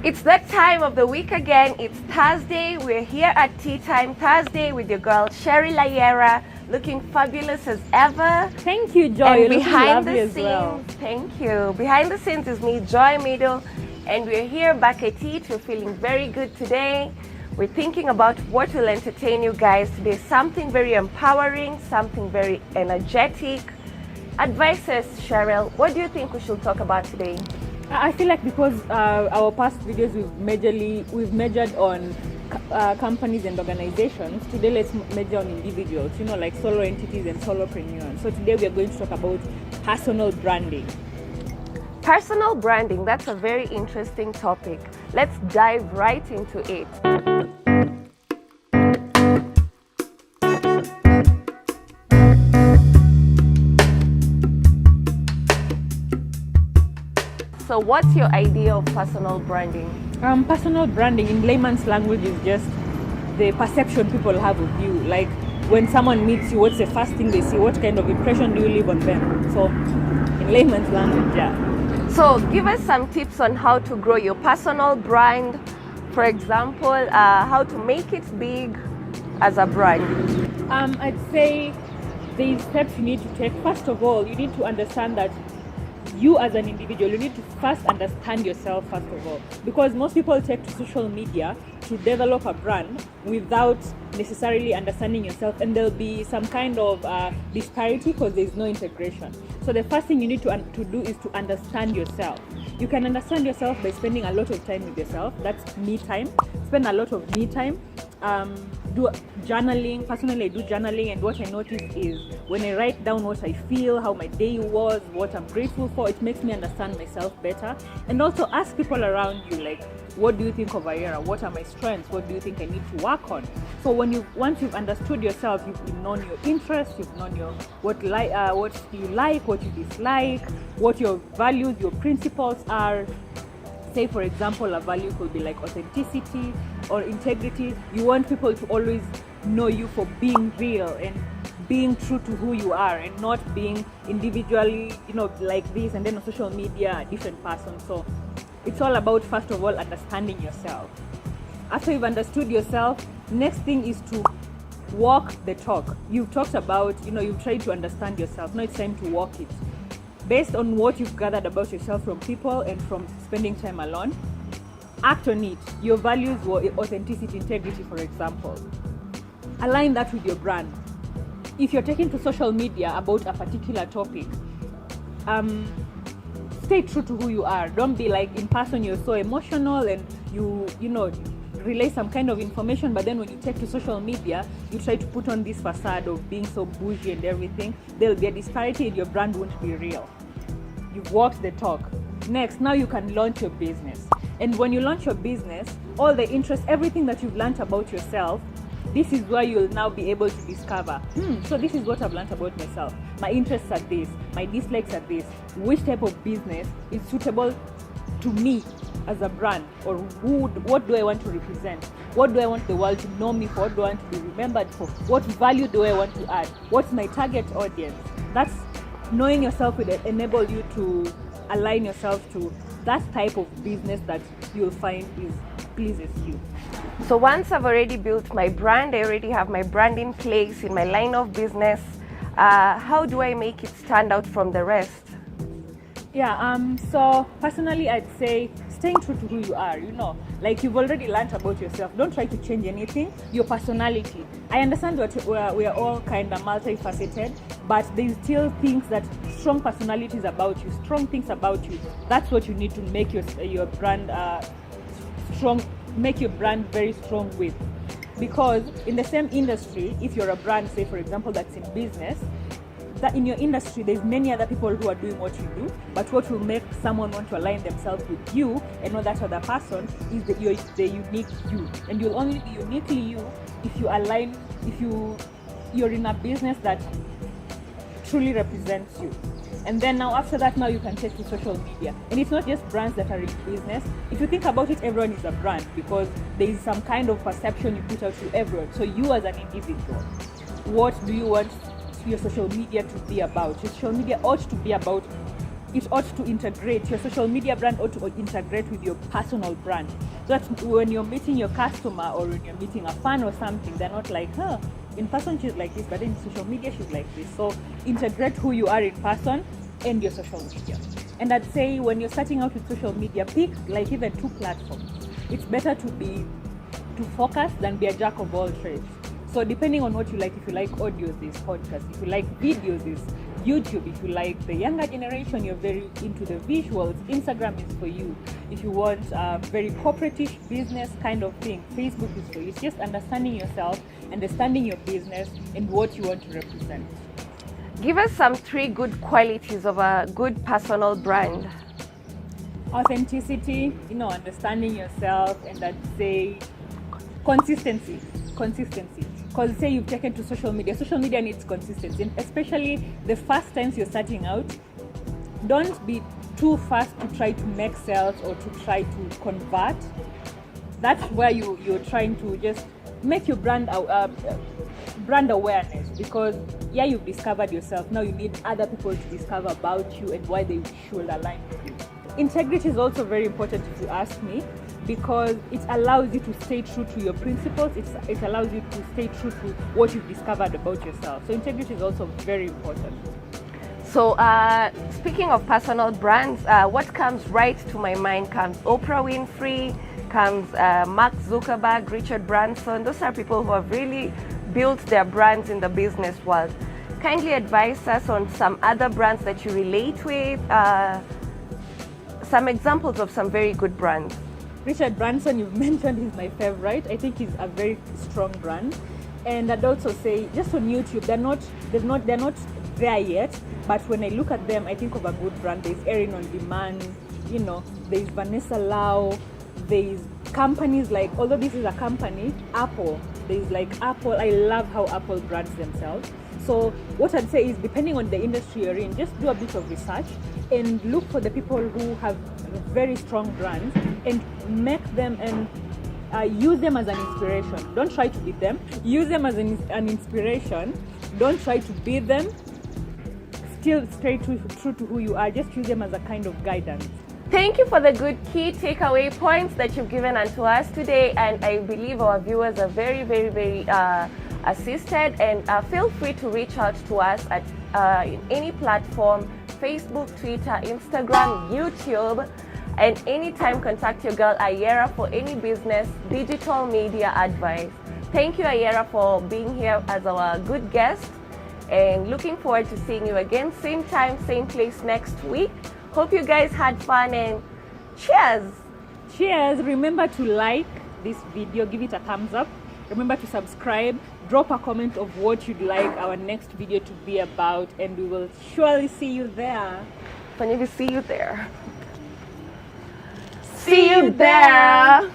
It's that time of the week again. It's Thursday. We're here at Tea Time Thursday with your girl Sherry Layera, looking fabulous as ever. Thank you, Joy. And You're behind the as scenes, well. Thank you. Behind the scenes is me, Joy Middle, and we're here back at Tea. We're feeling very good today. We're thinking about what will entertain you guys today. Something very empowering, something very energetic. Advise us, Cheryl. What do you think we should talk about today? I feel like because our past videos we've measured on companies and organizations. Today let's measure on individuals. Like solo entities and solopreneurs. So today we are going to talk about personal branding. Personal branding. That's a very interesting topic. Let's dive right into it. So what's your idea of personal branding? Personal branding in layman's language is just the perception people have of you. Like when someone meets you, what's the first thing they see? What kind of impression do you leave on them? So in layman's language, yeah. So give us some tips on how to grow your personal brand. For example, how to make it big as a brand. I'd say the steps you need to take. First of all, you need to understand that you as an individual, you need to first understand yourself first of all, because most people take to social media to develop a brand without necessarily understanding yourself, and there'll be some kind of disparity because there's no integration. So the first thing you need to do is to understand yourself. You can understand yourself by spending a lot of time with yourself. That's me time. Spend a lot of me time. Do journaling. Personally, I do journaling, and what I notice is when I write down what I feel, how my day was, what I'm grateful for, it makes me understand myself better. And also ask people around you, like, what do you think of Ayera? What are my strengths? What do you think I need to work on? So once you've understood yourself, you've known your interests, you've known what you like, what you dislike, what your values, your principles are. Say, for example, a value could be like authenticity or integrity. You want people to always know you for being real and being true to who you are, and not being individually, like this, and then on social media, a different person. So it's all about, first of all, understanding yourself. After you've understood yourself, next thing is to walk the talk. You've talked about, you've tried to understand yourself. Now it's time to walk it. Based on what you've gathered about yourself from people and from spending time alone, act on it. Your values were authenticity, integrity, for example. Align that with your brand. If you're taking to social media about a particular topic, stay true to who you are. Don't be like in person you're so emotional and you relay some kind of information, but then when you take to social media, you try to put on this facade of being so bougie and everything. There'll be a disparity and your brand won't be real. You've walked the talk. Next, now you can launch your business. And when you launch your business, all the interest, everything that you've learned about yourself, this is where you'll now be able to discover, so this is what I've learned about myself. My interests are this, my dislikes are this. Which type of business is suitable to me as a brand, or what do I want to represent? What do I want the world to know me for? What do I want to be remembered for? What value do I want to add? What's my target audience? That's knowing yourself will enable you to align yourself to that type of business that you'll find pleases you. So once I've already built my brand, I already have my brand in place in my line of business, how do I make it stand out from the rest? So personally, I'd say staying true to who you are, like you've already learned about yourself. Don't try to change anything. Your personality. I understand that we are all kind of multifaceted, but there's still things that strong personalities about you, strong things about you. That's what you need to make your brand strong, make your brand very strong with. Because in the same industry, if you're a brand, say for example, that's in business, that in your industry there's many other people who are doing what you do, but what will make someone want to align themselves with you and not that other person is that you're the unique you, and you'll only be uniquely you if you're in a business that truly represents you. And then now after that, now you can take to social media. And it's not just brands that are in business. If you think about it, everyone is a brand because there is some kind of perception you put out to everyone. So you as an individual, what do you want your social media to be about? Your social media ought to be about it ought to integrate, your social media brand ought to integrate with your personal brand. So that when you're meeting your customer or when you're meeting a fan or something, they're not like, huh, in person she's like this, but in social media she's like this. So integrate who you are in person and your social media. And I'd say when you're starting out with social media, pick like even 2 platforms. It's better to focus than be a jack of all trades. So depending on what you like, if you like audios, is podcast. If you like videos, is YouTube. If you like the younger generation, you're very into the visuals, Instagram is for you. If you want a very corporate-ish business kind of thing, Facebook is for you. It's just understanding yourself, understanding your business, and what you want to represent. Give us some 3 good qualities of a good personal brand. Authenticity, understanding yourself, and I'd say consistency. Because say you've taken to social media needs consistency, and especially the first times you're starting out, don't be too fast to try to make sales or to try to convert. That's where you're trying to just make your brand awareness, because you've discovered yourself. Now you need other people to discover about you and why they should align with you. Integrity is also very important if you ask me, because it allows you to stay true to your principles. It allows you to stay true to what you've discovered about yourself. So integrity is also very important. So speaking of personal brands, what comes right to my mind comes Oprah Winfrey, comes Mark Zuckerberg, Richard Branson. Those are people who have really built their brands in the business world. Kindly advise us on some other brands that you relate with, some examples of some very good brands. Richard Branson, you've mentioned, he's my favorite. I think he's a very strong brand. And I'd also say, just on YouTube, they're not there yet. But when I look at them, I think of a good brand. There's Erin on Demand, there's Vanessa Lau, there's companies like, although this is a company, Apple. There's like Apple. I love how Apple brands themselves. So what I'd say is, depending on the industry you're in, just do a bit of research and look for the people who have very strong brands and make them and use them as an inspiration. Don't try to beat them. Use them as an inspiration. Don't try to beat them. Still stay true to who you are. Just use them as a kind of guidance. Thank you for the good key takeaway points that you've given unto us today, and I believe our viewers are very, very, very assisted. And feel free to reach out to us at in any platform: Facebook, Twitter, Instagram, YouTube, and anytime contact your girl Ayera for any business digital media advice. Thank you, Ayera, for being here as our good guest, and looking forward to seeing you again, same time, same place next week. Hope you guys had fun, and cheers! Cheers! Remember to like this video, give it a thumbs up. Remember to subscribe, drop a comment of what you'd like our next video to be about, and we will surely see you there. See you there. See you there!